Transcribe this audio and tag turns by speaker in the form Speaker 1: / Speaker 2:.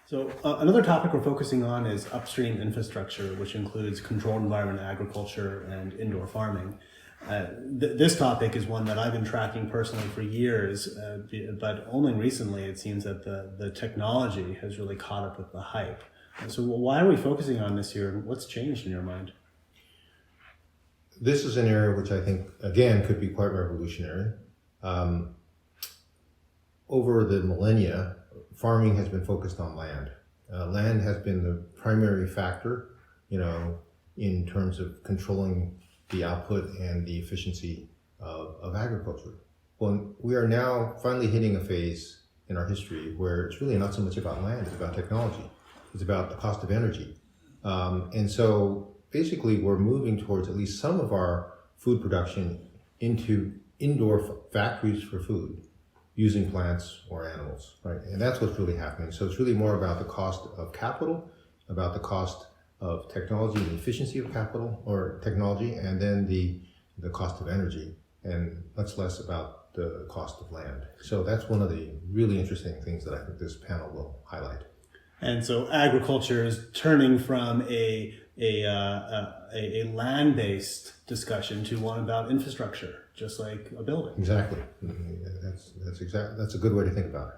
Speaker 1: So another topic we're focusing on is upstream infrastructure, which includes controlled environment agriculture and indoor farming. This topic is one that I've been tracking personally for years, but only recently it seems that the technology has really caught up with the hype. So why are we focusing on this here? What's changed in your mind?
Speaker 2: This is an area which I think, again, could be quite revolutionary. Over the millennia, farming has been focused on land. Land has been the primary factor, in terms of controlling the output and the efficiency of agriculture. Well, we are now finally hitting a phase in our history where it's really not so much about land, it's about technology. It's about the cost of energy. And so basically we're moving towards at least some of our food production into indoor factories for food using plants or animals, right? And that's what's really happening. So it's really more about the cost of capital, about the cost of technology and the efficiency of capital or technology, and then the cost of energy, and much less about the cost of land. So that's one of the really interesting things that I think this panel will highlight.
Speaker 1: And so agriculture is turning from a land-based discussion to one about infrastructure, just like a building.
Speaker 2: Exactly. That's a good way to think about it.